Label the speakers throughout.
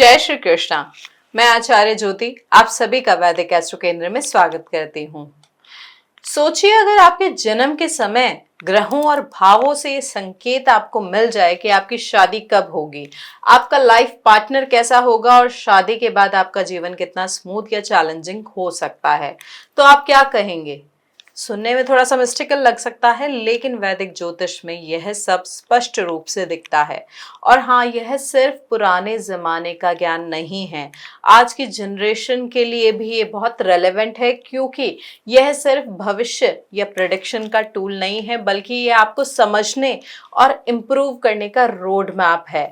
Speaker 1: जय श्री कृष्णा। मैं आचार्य ज्योति आप सभी का वैदिक एस्ट्रो केंद्र में स्वागत करती हूँ। सोचिए अगर आपके जन्म के समय ग्रहों और भावों से ये संकेत आपको मिल जाए कि आपकी शादी कब होगी, आपका लाइफ पार्टनर कैसा होगा और शादी के बाद आपका जीवन कितना स्मूथ या चैलेंजिंग हो सकता है, तो आप क्या कहेंगे? सुनने में थोड़ा सा मिस्टिकल लग सकता है, लेकिन वैदिक ज्योतिष में यह सब स्पष्ट रूप से दिखता है। और हाँ, यह सिर्फ पुराने जमाने का ज्ञान नहीं है, आज की जनरेशन के लिए भी ये बहुत रेलेवेंट है, क्योंकि यह सिर्फ भविष्य या प्रेडिक्शन का टूल नहीं है, बल्कि ये आपको समझने और इम्प्रूव करने का रोड मैप है।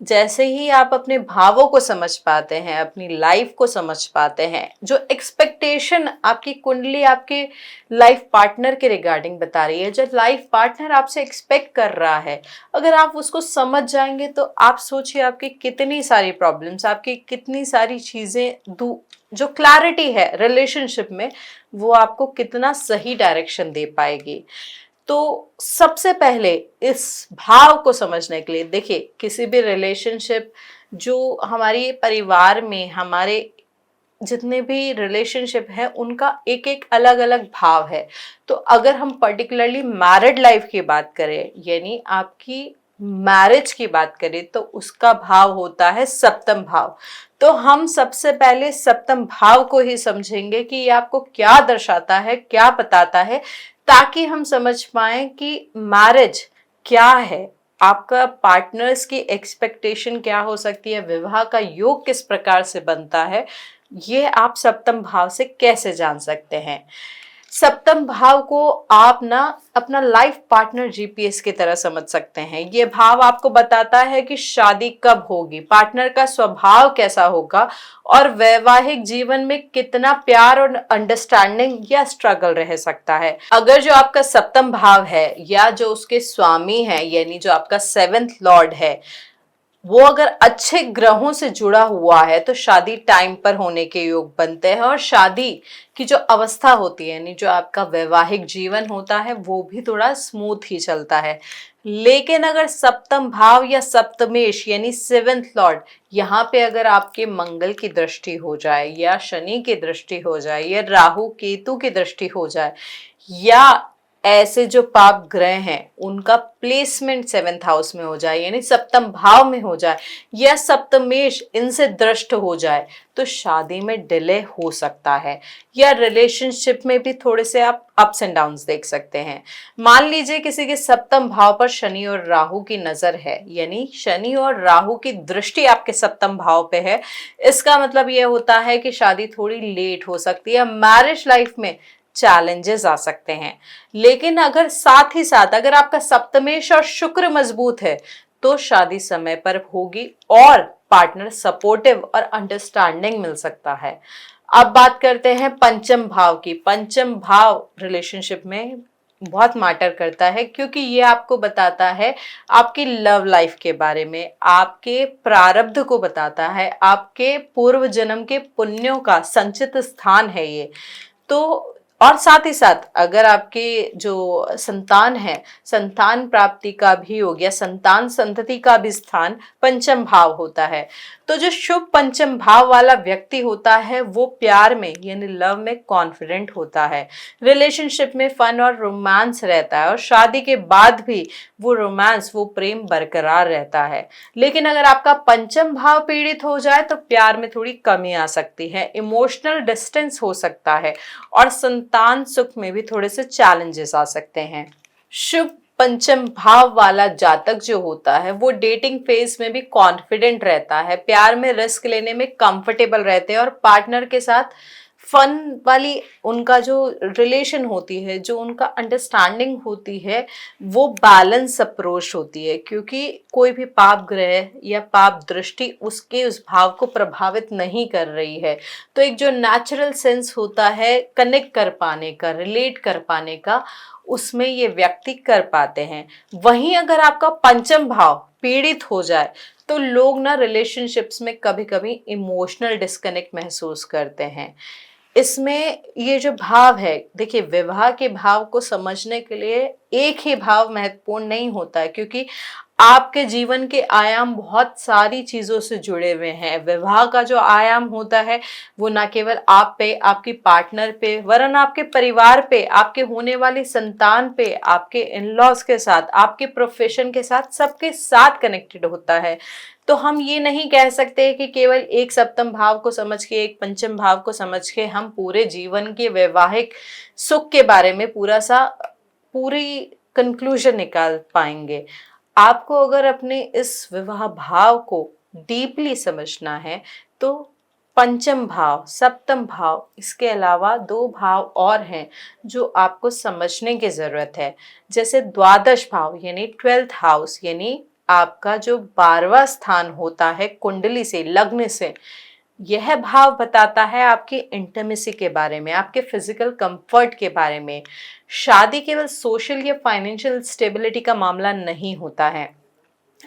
Speaker 1: जैसे ही आप अपने भावों को समझ पाते हैं, अपनी लाइफ को समझ पाते हैं, जो एक्सपेक्टेशन आपकी कुंडली आपके लाइफ पार्टनर के रिगार्डिंग बता रही है, जो लाइफ पार्टनर आपसे एक्सपेक्ट कर रहा है, अगर आप उसको समझ जाएंगे तो आप सोचिए आपकी कितनी सारी प्रॉब्लम्स, आपकी कितनी सारी चीज़ें जो क्लैरिटी है रिलेशनशिप में, वो आपको कितना सही डायरेक्शन दे पाएगी। तो सबसे पहले इस भाव को समझने के लिए देखिए, किसी भी रिलेशनशिप, जो हमारे परिवार में हमारे जितने भी रिलेशनशिप है, उनका एक एक अलग अलग भाव है। तो अगर हम पर्टिकुलरली मैरिड लाइफ की बात करें, यानी आपकी मैरिज की बात करें, तो उसका भाव होता है सप्तम भाव। तो हम सबसे पहले सप्तम भाव को ही समझेंगे कि ये आपको क्या दर्शाता है, क्या बताता है, ताकि हम समझ पाए कि मैरिज क्या है, आपका पार्टनर्स की एक्सपेक्टेशन क्या हो सकती है, विवाह का योग किस प्रकार से बनता है, ये आप सप्तम भाव से कैसे जान सकते हैं। सप्तम भाव को आप ना अपना लाइफ पार्टनर जीपीएस की तरह समझ सकते हैं। ये भाव आपको बताता है कि शादी कब होगी, पार्टनर का स्वभाव कैसा होगा और वैवाहिक जीवन में कितना प्यार और अंडरस्टैंडिंग या स्ट्रगल रह सकता है। अगर जो आपका सप्तम भाव है या जो उसके स्वामी है, यानी जो आपका सेवेंथ लॉर्ड है, वो अगर अच्छे ग्रहों से जुड़ा हुआ है, तो शादी टाइम पर होने के योग बनते हैं और शादी की जो अवस्था होती है, यानी जो आपका वैवाहिक जीवन होता है, वो भी थोड़ा स्मूथ ही चलता है। लेकिन अगर सप्तम भाव या सप्तमेश यानी सेवेंथ लॉर्ड, यहाँ पे अगर आपके मंगल की दृष्टि हो जाए या शनि की दृष्टि हो जाए या राहु केतु की दृष्टि हो जाए, या ऐसे जो पाप ग्रह हैं उनका प्लेसमेंट सेवेंथ हाउस में हो जाए, यानी सप्तम भाव में हो जाए, या सप्तमेश इनसे दृष्ट हो जाए, तो शादी में डिले हो सकता है, या रिलेशनशिप में भी थोड़े से आप अप्स एंड डाउन्स देख सकते हैं। मान लीजिए किसी के सप्तम भाव पर शनि और राहु की नजर है, यानी शनि और राहु की दृष्टि आपके सप्तम भाव पे है, इसका मतलब यह होता है कि शादी थोड़ी लेट हो सकती है, मैरिज लाइफ में चैलेंजेस आ सकते हैं। लेकिन अगर साथ ही साथ अगर आपका सप्तमेश और शुक्र मजबूत है, तो शादी समय पर होगी और पार्टनर सपोर्टिव और अंडरस्टैंडिंग मिल सकता है। अब बात करते हैं पंचम भाव की। पंचम भाव रिलेशनशिप में बहुत मैटर करता है, क्योंकि ये आपको बताता है आपकी लव लाइफ के बारे में, आपके प्रारब्ध को बताता है, आपके पूर्व जन्म के पुण्यों का संचित स्थान है ये। तो और साथ ही साथ अगर आपके जो संतान है, संतान प्राप्ति का भी हो गया, संतान संतति का भी स्थान पंचम भाव होता है। तो जो शुभ पंचम भाव वाला व्यक्ति होता है, वो प्यार में यानी लव में कॉन्फिडेंट होता है, रिलेशनशिप में फन और रोमांस रहता है, और शादी के बाद भी वो रोमांस, वो प्रेम बरकरार रहता है। लेकिन अगर आपका पंचम भाव पीड़ित हो जाए, तो प्यार में थोड़ी कमी आ सकती है, इमोशनल डिस्टेंस हो सकता है, और संतान सुख में भी थोड़े से चैलेंजेस आ सकते हैं। शुभ पंचम भाव वाला जातक जो होता है, वो डेटिंग फेज में भी कॉन्फिडेंट रहता है, प्यार में रिस्क लेने में कंफर्टेबल रहते हैं, और पार्टनर के साथ फन वाली उनका जो रिलेशन होती है, जो उनका अंडरस्टैंडिंग होती है, वो बैलेंस अप्रोच होती है, क्योंकि कोई भी पाप ग्रह या पाप दृष्टि उसके उस भाव को प्रभावित नहीं कर रही है। तो एक जो नेचुरल सेंस होता है कनेक्ट कर पाने का, रिलेट कर पाने का, उसमें ये व्यक्ति कर पाते हैं। वहीं अगर आपका पंचम भाव पीड़ित हो जाए, तो लोग ना रिलेशनशिप्स में कभी कभी इमोशनल डिस्कनेक्ट महसूस करते हैं। इसमें ये जो भाव है, देखिए विवाह के भाव को समझने के लिए एक ही भाव महत्वपूर्ण नहीं होता है, क्योंकि आपके जीवन के आयाम बहुत सारी चीजों से जुड़े हुए हैं। विवाह का जो आयाम होता है वो ना केवल आप पे, आपकी पार्टनर पे, वरन आपके परिवार पे, आपके होने वाली संतान पे, आपके इन लॉज के साथ, आपके प्रोफेशन के साथ, सबके साथ कनेक्टेड होता है। तो हम ये नहीं कह सकते कि केवल एक सप्तम भाव को समझ के, एक पंचम भाव को समझ के हम पूरे जीवन के वैवाहिक सुख के बारे में पूरी कंक्लूजन निकाल पाएंगे। आपको अगर अपने इस विवाह भाव को डीपली समझना है तो पंचम भाव, सप्तम भाव, इसके अलावा दो भाव और हैं जो आपको समझने की जरूरत है। जैसे द्वादश भाव यानी 12th हाउस, यानी आपका जो 12वां स्थान होता है कुंडली से, लग्न से, यह भाव बताता है आपकी इंटीमेसी के बारे में, आपके फिजिकल कंफर्ट के बारे में। शादी केवल सोशल या फाइनेंशियल स्टेबिलिटी का मामला नहीं होता है,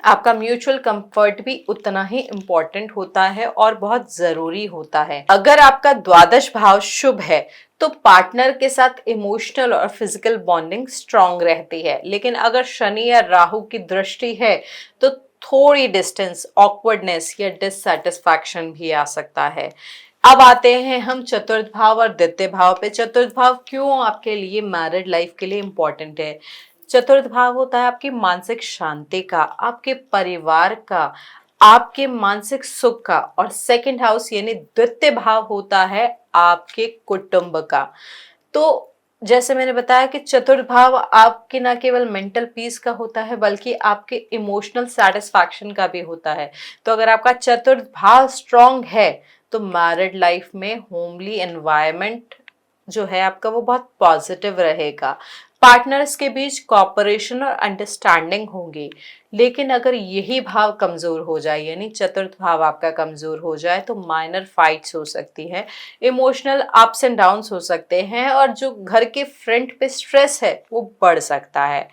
Speaker 1: आपका म्यूचुअल कंफर्ट भी उतना ही इम्पोर्टेंट होता है और बहुत जरूरी होता है। अगर आपका द्वादश भाव शुभ है तो पार्टनर के साथ इमोशनल और फिजिकल बॉन्डिंग स्ट्रांग रहती है, लेकिन अगर शनि या राहु की दृष्टि है तो थोड़ी डिस्टेंस, ऑकवर्डनेस या डिससेटिस्फैक्शन भी आ सकता है। अब आते हैं हम चतुर्थ भाव और द्वितीय भाव पे। चतुर्थ भाव क्यों आपके लिए, मैरिड लाइफ के लिए इंपॉर्टेंट है? चतुर्थ भाव होता है आपकी मानसिक शांति का, आपके परिवार का, आपके मानसिक सुख का। और सेकंड हाउस यानी द्वितीय भाव होता है आपके कुटुंब का। तो जैसे मैंने बताया कि चतुर्थ भाव आपके ना केवल मेंटल पीस का होता है बल्कि आपके इमोशनल सेटिस्फैक्शन का भी होता है। तो अगर आपका चतुर्थ भाव स्ट्रांग है तो मैरिड लाइफ में होमली एनवायरनमेंट जो है आपका वो बहुत पॉजिटिव रहेगा। पार्टनर्स के बीच कॉपरेशन और अंडरस्टैंडिंग होंगी। लेकिन अगर यही भाव कमजोर हो जाए, यानी चतुर्थ भाव आपका कमजोर हो जाए, तो माइनर फाइट्स हो सकती है, इमोशनल अप्स एंड डाउन्स हो सकते हैं, और जो घर के फ्रंट पे स्ट्रेस है वो बढ़ सकता है।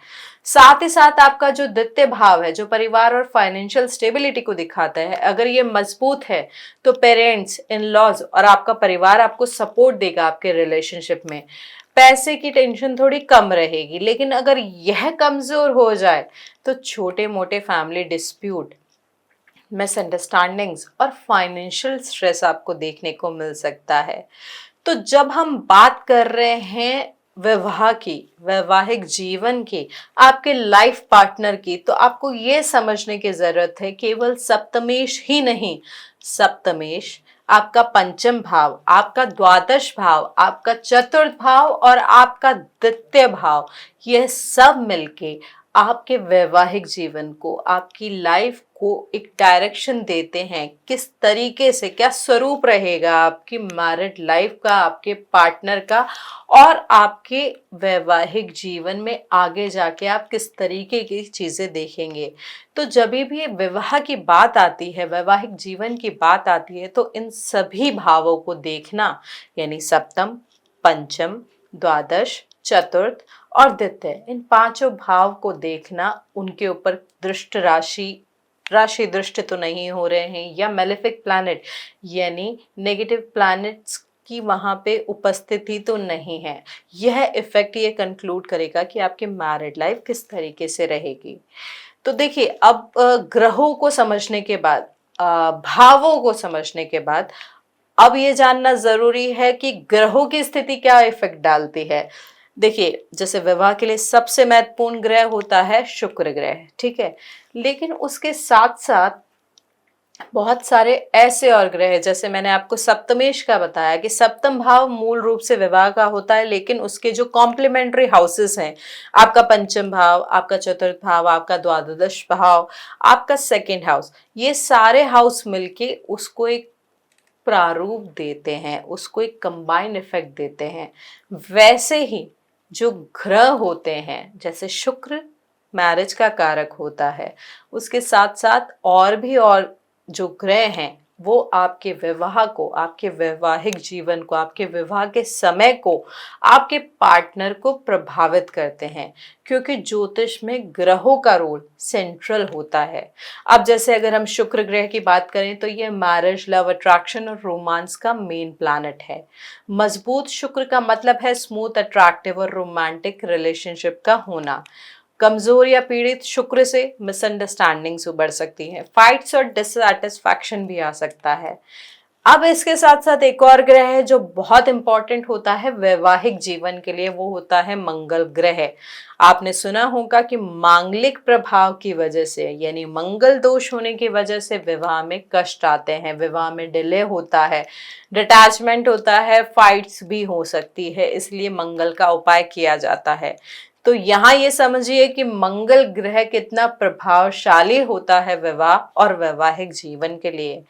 Speaker 1: साथ ही साथ आपका जो द्वितीय भाव है, जो परिवार और फाइनेंशियल स्टेबिलिटी को दिखाता है, अगर ये मजबूत है तो पेरेंट्स, इन लॉज और आपका परिवार आपको सपोर्ट देगा आपके रिलेशनशिप में। पैसे की टेंशन थोड़ी कम रहेगी। लेकिन अगर यह कमजोर हो जाए तो छोटे मोटे फैमिली डिस्प्यूट, मिसअंडरस्टैंडिंग्स और फाइनेंशियल स्ट्रेस आपको देखने को मिल सकता है। तो जब हम बात कर रहे हैं विवाह की, वैवाहिक जीवन की, आपके लाइफ पार्टनर की, तो आपको ये समझने की जरूरत है केवल सप्तमेश ही नहीं, सप्तमेश, आपका पंचम भाव, आपका द्वादश भाव, आपका चतुर्थ भाव और आपका द्वितीय भाव, यह सब मिलके आपके वैवाहिक जीवन को, आपकी लाइफ को एक डायरेक्शन देते हैं। किस तरीके से, क्या स्वरूप रहेगा आपकी मैरिड लाइफ का, आपके पार्टनर का, और आपके वैवाहिक जीवन में आगे जाके आप किस तरीके की चीजें देखेंगे। तो जब भी विवाह की बात आती है, वैवाहिक जीवन की बात आती है, तो इन सभी भावों को देखना, यानी सप्तम, पंचम, द्वादश, चतुर्थ और द्वितीय, इन पांचों भाव को देखना, उनके ऊपर दृष्ट राशि दृष्टि तो नहीं हो रहे हैं, या मेलेफिक प्लैनेट यानी नेगेटिव प्लैनेट्स की वहां पे उपस्थिति तो नहीं है। यह इफेक्ट ये कंक्लूड करेगा कि आपकी मैरिड लाइफ किस तरीके से रहेगी। तो देखिए, अब ग्रहों को समझने के बाद, भावों को समझने के बाद, अब ये जानना जरूरी है कि ग्रहों की स्थिति क्या इफेक्ट डालती है। देखिए, जैसे विवाह के लिए सबसे महत्वपूर्ण ग्रह होता है शुक्र ग्रह, ठीक है, लेकिन उसके साथ साथ बहुत सारे ऐसे और ग्रह हैं। जैसे मैंने आपको सप्तमेश का बताया कि सप्तम भाव मूल रूप से विवाह का होता है, लेकिन उसके जो कॉम्प्लीमेंट्री हाउसेस हैं, आपका पंचम भाव, आपका चतुर्थ भाव, आपका द्वादश भाव, आपका सेकंड हाउस, ये सारे हाउस मिलके उसको एक प्रारूप देते हैं, उसको एक कंबाइंड इफेक्ट देते हैं। वैसे ही जो ग्रह होते हैं, जैसे शुक्र मैरिज का कारक होता है, उसके साथ साथ और जो ग्रह हैं वो आपके विवाह को, आपके वैवाहिक जीवन को, आपके विवाह के समय को, आपके पार्टनर को प्रभावित करते हैं, क्योंकि ज्योतिष में ग्रहों का रोल सेंट्रल होता है। अब जैसे अगर हम शुक्र ग्रह की बात करें तो ये मैरिज, लव, अट्रैक्शन और रोमांस का मेन प्लैनेट है। मजबूत शुक्र का मतलब है स्मूथ, अट्रैक्टिव और रोमांटिक रिलेशनशिप का होना। कमजोर या पीड़ित शुक्र से मिसअंडरस्टैंडिंग्स बढ़ सकती हैं, फाइट्स और डिससैटिस्फैक्शन भी आ सकता है। अब इसके साथ साथ एक और ग्रह है जो बहुत इंपॉर्टेंट होता है वैवाहिक जीवन के लिए, वो होता है मंगल ग्रह। आपने सुना होगा कि मांगलिक प्रभाव की वजह से, यानी मंगल दोष होने की वजह से विवाह में कष्ट आते हैं, विवाह में डिले होता है, डिटैचमेंट होता है, फाइट्स भी हो सकती है, इसलिए मंगल का उपाय किया जाता है। तो यहाँ ये समझिए कि मंगल ग्रह कितना प्रभावशाली होता है विवाह और वैवाहिक जीवन के लिए।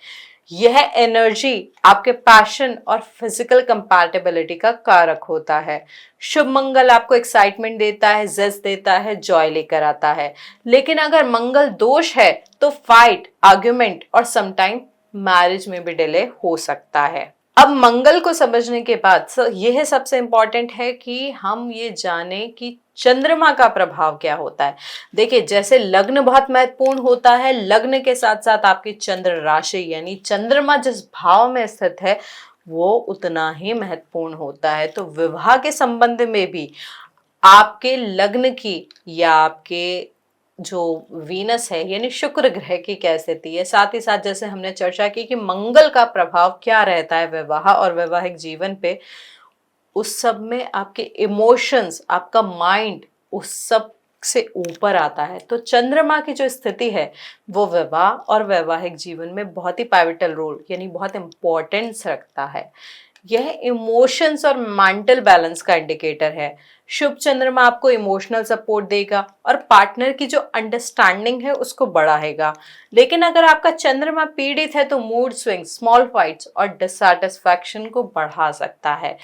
Speaker 1: यह एनर्जी आपके पैशन और फिजिकल कंपैटिबिलिटी का कारक होता है। शुभ मंगल आपको एक्साइटमेंट देता है, जेस्ट देता है, जॉय लेकर आता है। लेकिन अगर मंगल दोष है तो फाइट, आर्ग्यूमेंट और समटाइम मैरिज में भी डिले हो सकता है। अब मंगल को समझने के बाद यह सबसे इंपॉर्टेंट है कि हम ये जाने कि चंद्रमा का प्रभाव क्या होता है। देखिए, जैसे लग्न बहुत महत्वपूर्ण होता है, लग्न के साथ साथ आपकी चंद्र राशि यानी चंद्रमा जिस भाव में स्थित है वो उतना ही महत्वपूर्ण होता है। तो विवाह के संबंध में भी आपके लग्न की या आपके जो वीनस है यानी शुक्र ग्रह की क्या स्थिति है, साथ ही साथ जैसे हमने चर्चा की कि मंगल का प्रभाव क्या रहता है विवाह और वैवाहिक जीवन पे, उस सब में आपके इमोशंस, आपका माइंड उस सब से ऊपर आता है। तो चंद्रमा की जो स्थिति है वो विवाह और वैवाहिक जीवन में बहुत ही पाइवटल रोल यानी बहुत इंपॉर्टेंस रखता है। यह इमोशंस और मेंटल बैलेंस का इंडिकेटर है। शुभ चंद्रमा आपको इमोशनल सपोर्ट देगा और पार्टनर की जो अंडरस्टैंडिंग है उसको बढ़ाएगा। लेकिन अगर आपका चंद्रमा पीड़ित है तो मूड स्विंग, स्मॉल फाइट्स और डिससैटिस्फैक्शन को बढ़ा सकता है।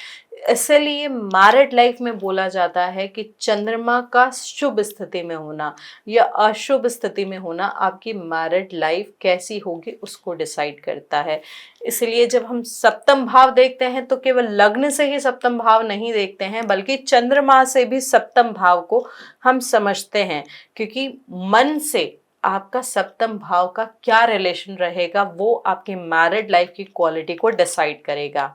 Speaker 1: इसलिए मैरिड लाइफ में बोला जाता है कि चंद्रमा का शुभ स्थिति में होना या अशुभ स्थिति में होना आपकी मैरिड लाइफ कैसी होगी उसको डिसाइड करता है। इसलिए जब हम सप्तम भाव देखते हैं तो केवल लग्न से ही सप्तम भाव नहीं देखते हैं, बल्कि चंद्रमा से भी सप्तम भाव को हम समझते हैं, क्योंकि मन से आपका सप्तम भाव का क्या रिलेशन रहेगा वो आपकी मैरिड लाइफ की क्वालिटी को डिसाइड करेगा।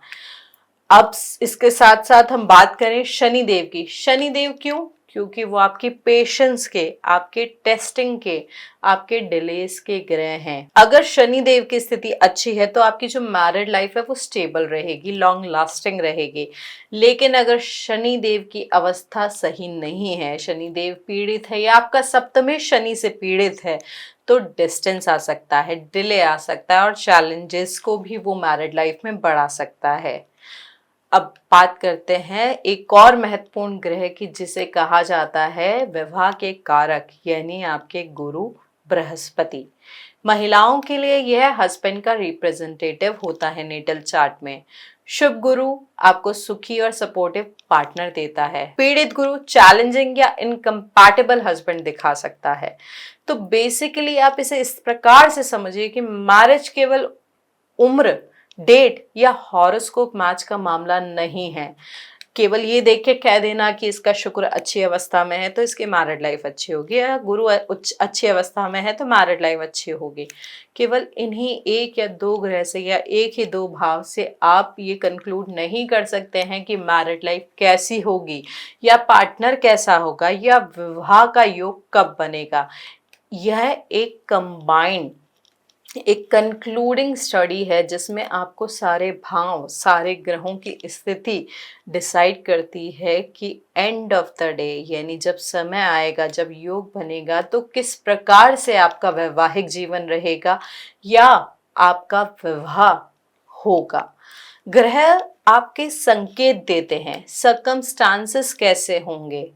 Speaker 1: अब इसके साथ साथ हम बात करें शनि देव की। शनि देव क्यों? क्योंकि वो आपकी पेशेंस के, आपके टेस्टिंग के, आपके डिलेस के ग्रह हैं। अगर शनि देव की स्थिति अच्छी है तो आपकी जो मैरिड लाइफ है वो स्टेबल रहेगी, लॉन्ग लास्टिंग रहेगी। लेकिन अगर शनि देव की अवस्था सही नहीं है, शनि देव पीड़ित है या आपका सप्तमे शनि से पीड़ित है, तो डिस्टेंस आ सकता है, डिले आ सकता है और चैलेंजेस को भी वो मैरिड लाइफ में बढ़ा सकता है। अब बात करते हैं एक और महत्वपूर्ण ग्रह की, जिसे कहा जाता है विवाह के कारक यानी आपके गुरु बृहस्पति। महिलाओं के लिए यह हस्बैंड का रिप्रेजेंटेटिव होता है नेटल चार्ट में। शुभ गुरु आपको सुखी और सपोर्टिव पार्टनर देता है। पीड़ित गुरु चैलेंजिंग या इनकम्पैटिबल हस्बैंड दिखा सकता है। तो बेसिकली आप इसे इस प्रकार से समझिए कि मैरिज केवल उम्र, डेट या हॉरोस्कोप मैच का मामला नहीं है। केवल ये देख के कह देना कि इसका शुक्र अच्छी अवस्था में है तो इसकी मैरिड लाइफ अच्छी होगी, या गुरु अच्छी अवस्था में है तो मैरिड लाइफ अच्छी होगी। केवल इन्हीं एक या दो ग्रह से या एक ही दो भाव से आप ये कंक्लूड नहीं कर सकते हैं कि मैरिड लाइफ कैसी होगी या पार्टनर कैसा होगा या विवाह का योग कब बनेगा। यह एक कंबाइंड, एक कंक्लूडिंग स्टडी है जिसमें आपको सारे भाव, सारे ग्रहों की स्थिति डिसाइड करती है कि एंड ऑफ द डे यानी जब समय आएगा, जब योग बनेगा, तो किस प्रकार से आपका वैवाहिक जीवन रहेगा या आपका विवाह होगा। ग्रह आपके संकेत देते हैं, सर्कमस्टांसेस कैसे होंगे,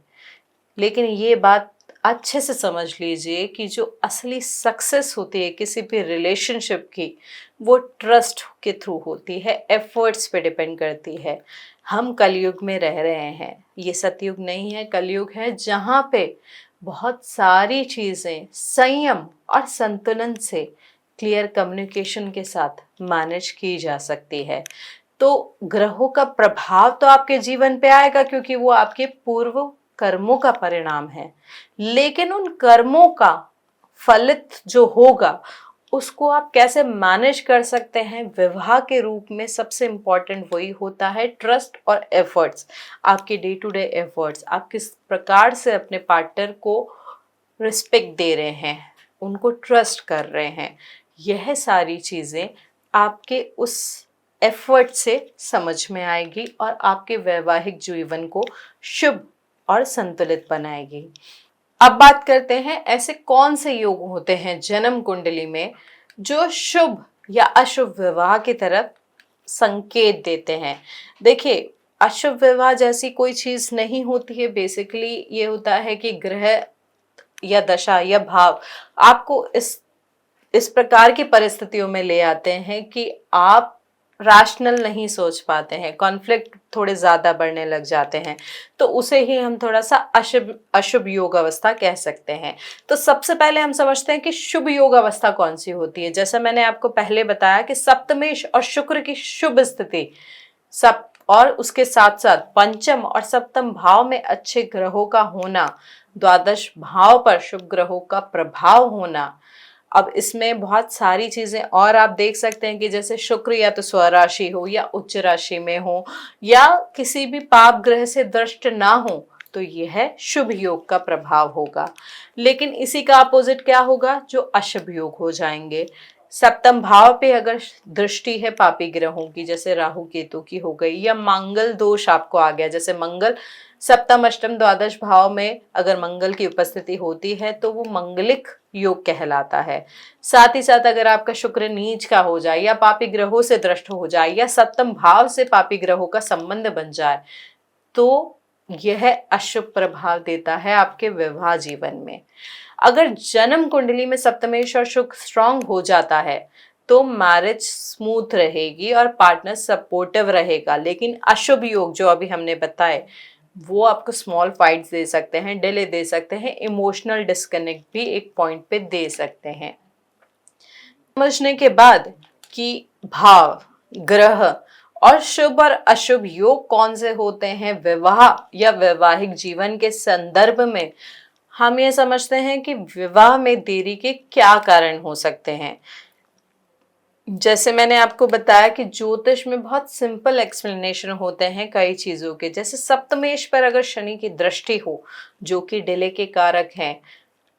Speaker 1: लेकिन ये बात अच्छे से समझ लीजिए कि जो असली सक्सेस होती है किसी भी रिलेशनशिप की, वो ट्रस्ट के थ्रू होती है, एफर्ट्स पे डिपेंड करती है। हम कलयुग में रह रहे हैं, ये सतयुग नहीं है, कलयुग है, जहाँ पे बहुत सारी चीज़ें संयम और संतुलन से, क्लियर कम्युनिकेशन के साथ मैनेज की जा सकती है। तो ग्रहों का प्रभाव तो आपके जीवन पे आएगा क्योंकि वो आपके पूर्व कर्मों का परिणाम है, लेकिन उन कर्मों का फलित जो होगा उसको आप कैसे मैनेज कर सकते हैं विवाह के रूप में, सबसे इंपॉर्टेंट वही होता है, ट्रस्ट और एफर्ट्स। आपके डे टू डे एफर्ट्स, आप किस प्रकार से अपने पार्टनर को रिस्पेक्ट दे रहे हैं, उनको ट्रस्ट कर रहे हैं, यह सारी चीज़ें आपके उस एफर्ट से समझ में आएगी और आपके वैवाहिक जीवन को शुभ और संतुलित बनाएगी। अब बात करते हैं ऐसे कौन से योग होते हैं जन्म कुंडली में जो शुभ या अशुभ विवाह की तरफ संकेत देते हैं। देखिए, अशुभ विवाह जैसी कोई चीज नहीं होती है। बेसिकली ये होता है कि ग्रह या दशा या भाव आपको इस प्रकार की परिस्थितियों में ले आते हैं कि आप रैशनल नहीं सोच पाते हैं, कॉन्फ्लिक्ट थोड़े ज्यादा बढ़ने लग जाते हैं, तो उसे ही हम थोड़ा सा अशुभ अशुभ योग अवस्था कह सकते हैं। तो सबसे पहले हम समझते हैं कि शुभ योग अवस्था कौन सी होती है। जैसा मैंने आपको पहले बताया कि सप्तमेश और शुक्र की शुभ स्थिति, सब और उसके साथ साथ पंचम और सप्तम भाव में अच्छे ग्रहों का होना, द्वादश भाव पर शुभ ग्रहों का प्रभाव होना। अब इसमें बहुत सारी चीजें और आप देख सकते हैं कि जैसे शुक्र या तो स्वराशि हो या उच्च राशि में हो या किसी भी पाप ग्रह से दृष्ट ना हो, तो यह शुभ योग का प्रभाव होगा। लेकिन इसी का अपोजिट क्या होगा, जो अशुभ योग हो जाएंगे। सप्तम भाव पे अगर दृष्टि है पापी ग्रहों की, जैसे राहु केतु की हो गई, या मंगल दोष आपको आ गया, जैसे मंगल सप्तम अष्टम द्वादश भाव में अगर मंगल की उपस्थिति होती है तो वो मंगलिक योग कहलाता है। साथ ही साथ अगर आपका शुक्र नीच का हो जाए या पापी ग्रहों से दृष्ट हो जाए या सप्तम भाव से पापी ग्रहों का संबंध बन जाए, तो यह अशुभ प्रभाव देता है आपके विवाह जीवन में। अगर जन्म कुंडली में सप्तमेश और शुक्र स्ट्रांग हो जाता है तो मैरिज स्मूथ रहेगी और पार्टनर सपोर्टिव रहेगा। लेकिन अशुभ योग जो अभी हमने बताए वो आपको स्मॉल फाइट्स दे सकते हैं, डिले दे सकते हैं, इमोशनल डिस्कनेक्ट भी एक पॉइंट पे दे सकते हैं। समझने के बाद कि भाव, ग्रह और शुभ और अशुभ योग कौन से होते हैं विवाह या वैवाहिक जीवन के संदर्भ में, हम ये समझते हैं कि विवाह में देरी के क्या कारण हो सकते हैं। जैसे मैंने आपको बताया कि ज्योतिष में बहुत सिंपल एक्सप्लेनेशन होते हैं कई चीजों के। जैसे सप्तमेश पर अगर शनि की दृष्टि हो जो कि डिले के कारक हैं,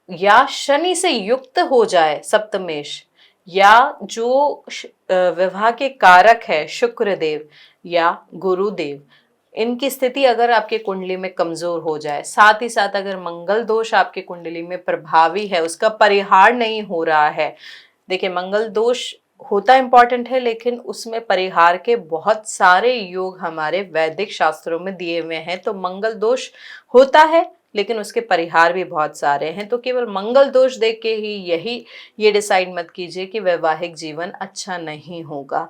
Speaker 1: या शनि से युक्त हो जाए सप्तमेश, या जो विवाह के कारक है शुक्र देव या गुरुदेव, इनकी स्थिति अगर आपके कुंडली में कमजोर हो जाए, साथ ही साथ अगर मंगल दोष आपके कुंडली में प्रभावी है, उसका परिहार नहीं हो रहा है। देखिए, मंगल दोष होता इंपॉर्टेंट है लेकिन उसमें परिहार के बहुत सारे योग हमारे वैदिक शास्त्रों में दिए हुए हैं। तो मंगल दोष होता है लेकिन उसके परिहार भी बहुत सारे हैं। तो केवल मंगल दोष देख के ही ये डिसाइड मत कीजिए कि वैवाहिक जीवन अच्छा नहीं होगा।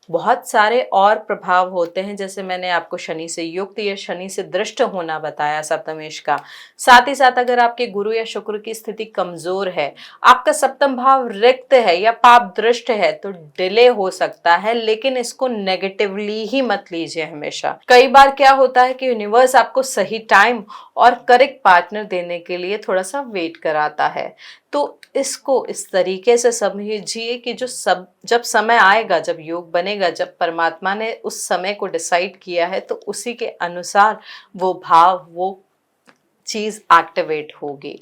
Speaker 1: बहुत सारे और प्रभाव होते हैं, जैसे मैंने आपको शनि से युक्त या शनि से दृष्ट होना बताया सप्तमेश का। साथ ही साथ अगर आपके गुरु या शुक्र की स्थिति कमजोर है, आपका सप्तम भाव रिक्त है या पाप दृष्ट है, तो डिले हो सकता है, लेकिन इसको नेगेटिवली ही मत लीजिए हमेशा। कई बार क्या होता है कि यूनिवर्स आपको सही टाइम और करेक्ट पार्टनर देने के लिए थोड़ा सा वेट कराता है। तो इसको इस तरीके से समझिए कि जब समय आएगा, जब योग बनेगा, जब परमात्मा ने उस समय को डिसाइड किया है, तो उसी के अनुसार वो भाव, वो चीज एक्टिवेट होगी।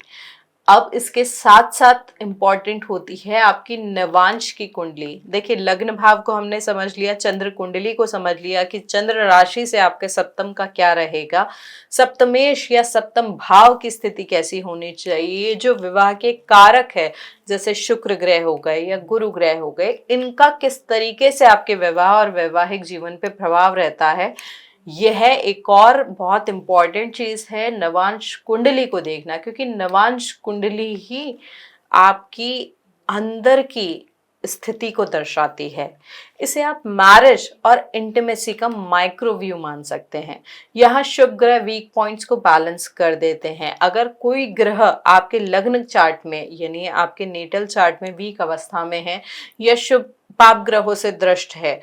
Speaker 1: अब इसके साथ साथ इंपॉर्टेंट होती है आपकी नवांश की कुंडली। देखिए, लग्न भाव को हमने समझ लिया, चंद्र कुंडली को समझ लिया कि चंद्र राशि से आपके सप्तम का क्या रहेगा, सप्तमेश या सप्तम भाव की स्थिति कैसी होनी चाहिए, जो विवाह के कारक है जैसे शुक्र ग्रह हो गए या गुरु ग्रह हो गए, इनका किस तरीके से आपके विवाह और वैवाहिक जीवन पे प्रभाव रहता है। यह एक और बहुत इंपॉर्टेंट चीज है नवांश कुंडली को देखना, क्योंकि नवांश कुंडली ही आपकी अंदर की स्थिति को दर्शाती है। इसे आप मैरिज और इंटीमेसी का माइक्रोव्यू मान सकते हैं। यहाँ शुभ ग्रह वीक पॉइंट्स को बैलेंस कर देते हैं। अगर कोई ग्रह आपके लग्न चार्ट में यानी आपके नेटल चार्ट में वीक अवस्था में है या शुभ पाप ग्रहों से दृष्ट है,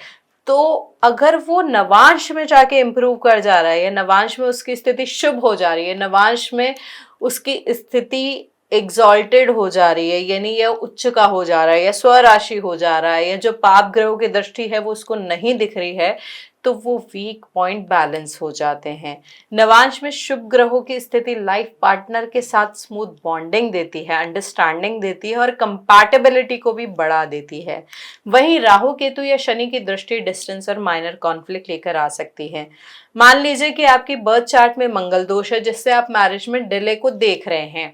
Speaker 1: तो अगर वो नवांश में जाके इम्प्रूव कर जा रहा है या नवांश में उसकी स्थिति शुभ हो जा रही है, नवांश में उसकी स्थिति एग्जॉल्टेड हो जा रही है, यानी यह उच्च का हो जा रहा है या स्वराशि हो जा रहा है, या जो पाप ग्रहों की दृष्टि है वो उसको नहीं दिख रही है, तो वो वीक पॉइंट बैलेंस हो जाते हैं। नवांश में शुभ ग्रहों की स्थिति लाइफ पार्टनर के साथ स्मूथ बॉन्डिंग देती है, अंडरस्टैंडिंग देती है और कंपैटिबिलिटी को भी बढ़ा देती है। वहीं राहु केतु या शनि की दृष्टि डिस्टेंस और माइनर कॉन्फ्लिक्ट लेकर आ सकती है। मान लीजिए कि आपकी बर्थ चार्ट में मंगल दोष है, जिससे आप मैरिज में डिले को देख रहे हैं,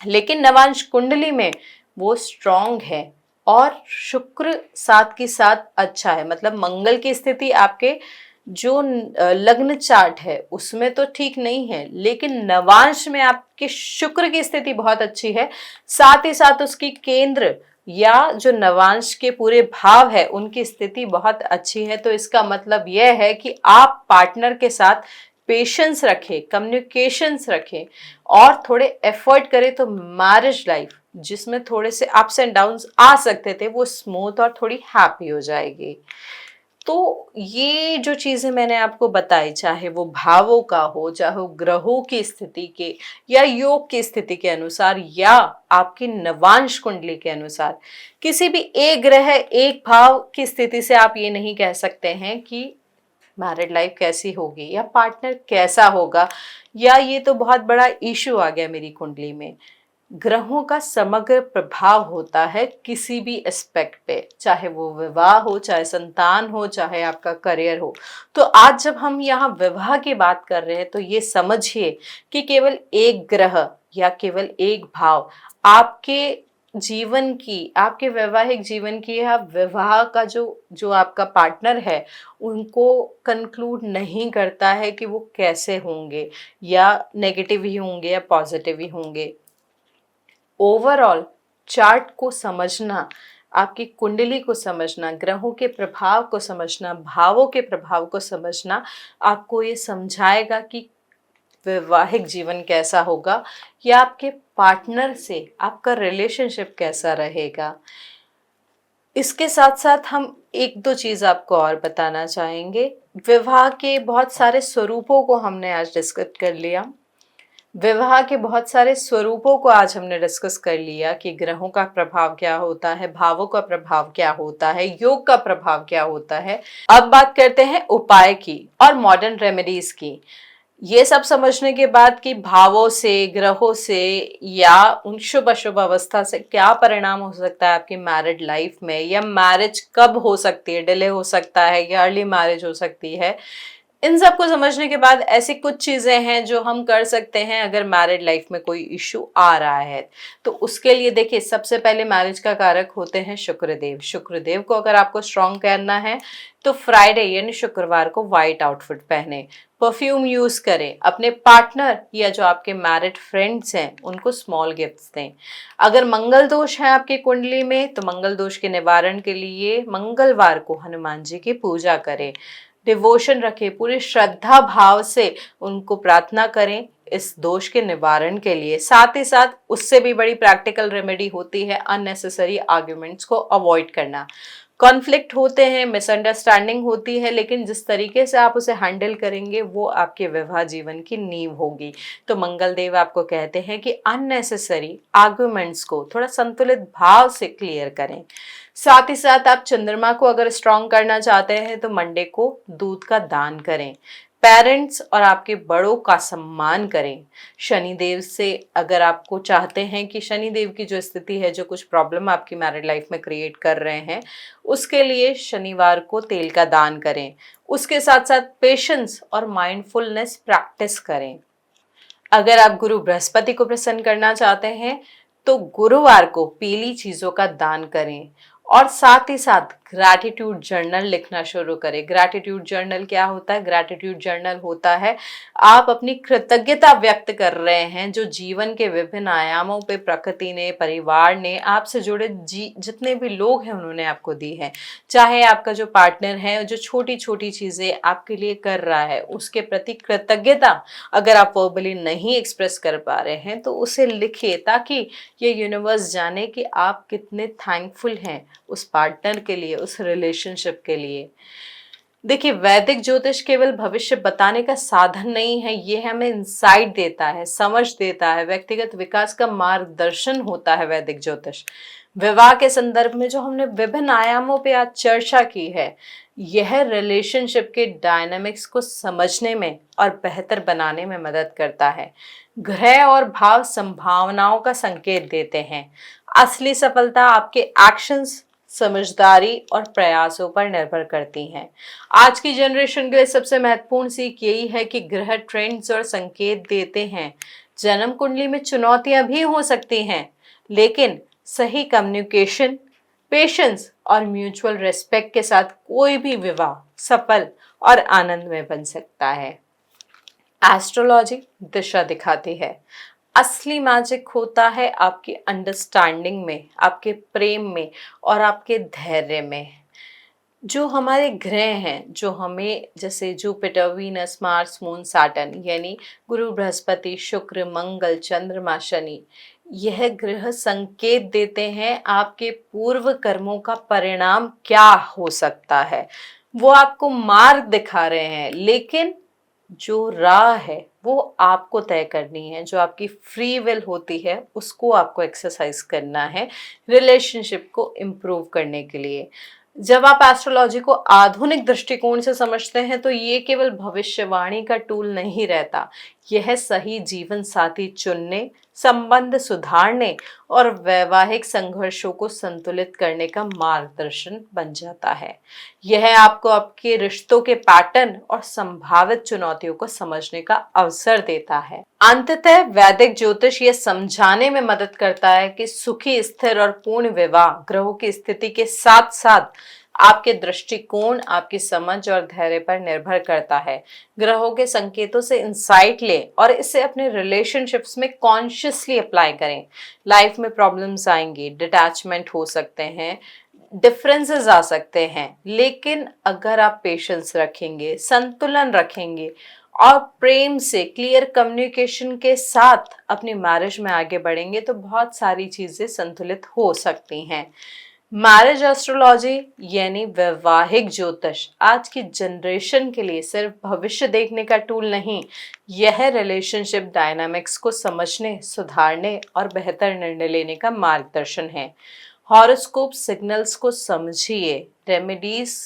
Speaker 1: लेकिन नवांश कुंडली में वो स्ट्रांग है और शुक्र साथ के साथ अच्छा है। मतलब मंगल की स्थिति आपके जो लग्न चार्ट है उसमें तो ठीक नहीं है, लेकिन नवांश में आपके शुक्र की स्थिति बहुत अच्छी है। साथ ही साथ उसकी केंद्र या जो नवांश के पूरे भाव है उनकी स्थिति बहुत अच्छी है। तो इसका मतलब यह है कि आप पार्टनर के साथ पेशेंस रखें, कम्युनिकेशंस रखें और थोड़े एफर्ट करें, तो मैरिज लाइफ जिसमें थोड़े से अप्स एंड डाउन्स आ सकते थे वो स्मूथ और थोड़ी हैप्पी हो जाएगी। तो ये जो चीजें मैंने आपको बताई, चाहे वो भावों का हो, चाहे वो ग्रहों की स्थिति के या योग की स्थिति के अनुसार या आपकी नवांश कुंडली के अनुसार, किसी भी एक ग्रह एक भाव की स्थिति से आप ये नहीं कह सकते हैं कि मैरिड लाइफ कैसी होगी या पार्टनर कैसा होगा, या ये तो बहुत बड़ा इशू आ गया मेरी कुंडली में। ग्रहों का समग्र प्रभाव होता है किसी भी एस्पेक्ट पे, चाहे वो विवाह हो, चाहे संतान हो, चाहे आपका करियर हो। तो आज जब हम यहाँ विवाह की बात कर रहे हैं तो ये समझिए कि केवल एक ग्रह या केवल एक भाव आपके जीवन की, आपके वैवाहिक जीवन की या विवाह का जो जो आपका पार्टनर है उनको कंक्लूड नहीं करता है कि वो कैसे होंगे, या नेगेटिव ही होंगे या पॉजिटिव ही होंगे। ओवरऑल चार्ट को समझना, आपकी कुंडली को समझना, ग्रहों के प्रभाव को समझना, भावों के प्रभाव को समझना आपको ये समझाएगा कि वैवाहिक जीवन कैसा होगा या आपके पार्टनर से आपका रिलेशनशिप कैसा रहेगा। इसके साथ साथ हम एक दो चीज़ आपको और बताना चाहेंगे। विवाह के बहुत सारे स्वरूपों को हमने आज डिस्कस कर लिया। विवाह के बहुत सारे स्वरूपों को आज हमने डिस्कस कर लिया कि ग्रहों का प्रभाव क्या होता है, भावों का प्रभाव क्या होता है, योग का प्रभाव क्या होता है। अब बात करते हैं उपाय की और मॉडर्न रेमेडीज की। ये सब समझने के बाद कि भावों से, ग्रहों से या उन शुभ अशुभ अवस्था से क्या परिणाम हो सकता है आपकी मैरिड लाइफ में, या मैरिज कब हो सकती है, डिले हो सकता है या अर्ली मैरिज हो सकती है, इन सब को समझने के बाद ऐसी कुछ चीजें हैं जो हम कर सकते हैं अगर मैरिड लाइफ में कोई इश्यू आ रहा है। तो उसके लिए देखिए, सबसे पहले मैरिज का कारक होते हैं शुक्रदेव। शुक्रदेव को अगर आपको स्ट्रॉन्ग करना है तो फ्राइडे यानी शुक्रवार को व्हाइट आउटफिट पहने, परफ्यूम यूज करें, अपने पार्टनर या जो आपके मैरिड फ्रेंड्स हैं उनको स्मॉल गिफ्ट्स दें। अगर मंगल दोष है आपकी कुंडली में तो मंगल दोष के निवारण के लिए मंगलवार को हनुमान जी की पूजा करें, डिवोशन रखें, पूरी श्रद्धा भाव से उनको प्रार्थना करें इस दोष के निवारण के लिए। साथ ही साथ उससे भी बड़ी प्रैक्टिकल रेमेडी होती है अननेसेसरी आर्ग्यूमेंट्स को अवॉइड करना। कॉन्फ्लिक्ट होते हैं, मिसअंडरस्टैंडिंग होती है, लेकिन जिस तरीके से आप उसे हैंडल करेंगे वो आपके विवाह जीवन की नींव होगी। तो मंगल देव आपको कहते हैं कि अननेसेसरी आर्ग्यूमेंट्स को थोड़ा संतुलित भाव से क्लियर करें। साथ ही साथ आप चंद्रमा को अगर स्ट्रॉन्ग करना चाहते हैं तो मंडे को दूध का दान करें। पेरेंट्स और आपके बड़ों का सम्मान करें। शनिदेव से अगर आपको चाहते हैं कि शनिदेव की जो स्थिति है, जो कुछ प्रॉब्लम आपकी मैरिड लाइफ में क्रिएट कर रहे हैं, उसके लिए शनिवार को तेल का दान करें। उसके साथ साथ पेशेंस और माइंडफुलनेस प्रैक्टिस करें। अगर आप गुरु बृहस्पति को प्रसन्न करना चाहते हैं तो गुरुवार को पीली चीजों का दान करें और साथ ही साथ ग्रैटिट्यूड जर्नल लिखना शुरू करें। ग्रैटिट्यूड जर्नल क्या होता है? ग्रैटिट्यूड जर्नल होता है आप अपनी कृतज्ञता व्यक्त कर रहे हैं जो जीवन के विभिन्न आयामों पे प्रकृति ने, परिवार ने, आपसे जुड़े जितने भी लोग हैं उन्होंने आपको दी है। चाहे आपका जो पार्टनर है जो छोटी छोटी चीजें आपके लिए कर रहा है उसके प्रति कृतज्ञता अगर आप वर्बली नहीं एक्सप्रेस कर पा रहे हैं तो उसे लिखिए, ताकि ये यूनिवर्स जाने कि आप कितने थैंकफुल हैं उस पार्टनर के लिए, उस रिलेशनशिप के लिए। देखिए, वैदिक ज्योतिष केवल भविष्य बताने का साधन नहीं है, ये हमें इंसाइट देता है, समझ देता है, व्यक्तिगत विकास का मार्गदर्शन होता है वैदिक ज्योतिष। विवाह के संदर्भ में जो हमने विभिन्न आयामों पे आज चर्चा की है, यह रिलेशनशिप के डायनामिक्स को समझने में और बेहतर बनाने में मदद करता है। ग्रह और भाव संभावनाओं का संकेत देते हैं। असली सफलता आपके एक्शंस, समझदारी और प्रयासों पर निर्भर करती हैं। आज की जनरेशन के लिए सबसे महत्वपूर्ण सीख यही है कि ग्रह ट्रेंड्स और संकेत देते हैं। जन्म कुंडली में चुनौतियां भी हो सकती हैं, लेकिन सही कम्युनिकेशन, पेशेंस और म्यूचुअल रिस्पेक्ट के साथ कोई भी विवाह सफल और आनंदमय बन सकता है। एस्ट्रोलॉजी दिशा दिखाती है। असली मैजिक होता है आपकी अंडरस्टैंडिंग में, आपके प्रेम में और आपके धैर्य में। जो हमारे ग्रह हैं, जो हमें जैसे Jupiter, Venus, Mars, moon, Saturn यानी गुरु, बृहस्पति, शुक्र, मंगल, चंद्रमा, शनि, यह ग्रह संकेत देते हैं आपके पूर्व कर्मों का परिणाम क्या हो सकता है। वो आपको मार्ग दिखा रहे हैं, लेकिन जो राह है वो आपको तय करनी है। जो आपकी फ्री विल होती है उसको आपको एक्सरसाइज करना है रिलेशनशिप को इम्प्रूव करने के लिए। जब आप एस्ट्रोलॉजी को आधुनिक दृष्टिकोण से समझते हैं तो ये केवल भविष्यवाणी का टूल नहीं रहता, यह सही जीवन साथी चुनने, संबंध सुधारने और वैवाहिक संघर्षों को संतुलित करने का मार्गदर्शन बन जाता है। यह आपको आपके रिश्तों के पैटर्न और संभावित चुनौतियों को समझने का अवसर देता है। अंततः वैदिक ज्योतिष ये समझाने में मदद करता है कि सुखी, स्थिर और पूर्ण विवाह ग्रहों की स्थिति के साथ साथ आपके दृष्टिकोण, आपकी समझ और धैर्य पर निर्भर करता है। ग्रहों के संकेतों से इंसाइट लें और इसे अपने रिलेशनशिप्स में कॉन्शियसली अप्लाई करें। लाइफ में प्रॉब्लम्स आएंगी, डिटैचमेंट हो सकते हैं, डिफरेंसेस आ सकते हैं, लेकिन अगर आप पेशेंस रखेंगे, संतुलन रखेंगे और प्रेम से, क्लियर कम्युनिकेशन के साथ अपनी मैरिज में आगे बढ़ेंगे तो बहुत सारी चीजें संतुलित हो सकती हैं। मैरिज एस्ट्रोलॉजी यानी वैवाहिक ज्योतिष आज की जनरेशन के लिए सिर्फ भविष्य देखने का टूल नहीं, यह रिलेशनशिप डायनामिक्स को समझने, सुधारने और बेहतर निर्णय लेने का मार्गदर्शन है। हॉरोस्कोप सिग्नल्स को समझिए, रेमेडीज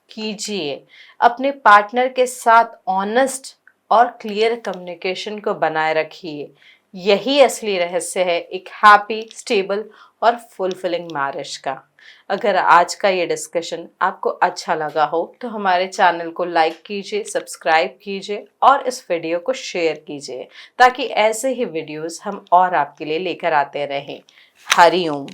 Speaker 1: कीजिए, अपने पार्टनर के साथ ऑनेस्ट और क्लियर कम्युनिकेशन को बनाए रखिए। यही असली रहस्य है एक हैप्पी, स्टेबल और फुलफिलिंग मैरिज का। अगर आज का ये डिस्कशन आपको अच्छा लगा हो तो हमारे चैनल को लाइक कीजिए, सब्सक्राइब कीजिए और इस वीडियो को शेयर कीजिए ताकि ऐसे ही वीडियोस हम और आपके लिए लेकर आते रहें। हरि ओम।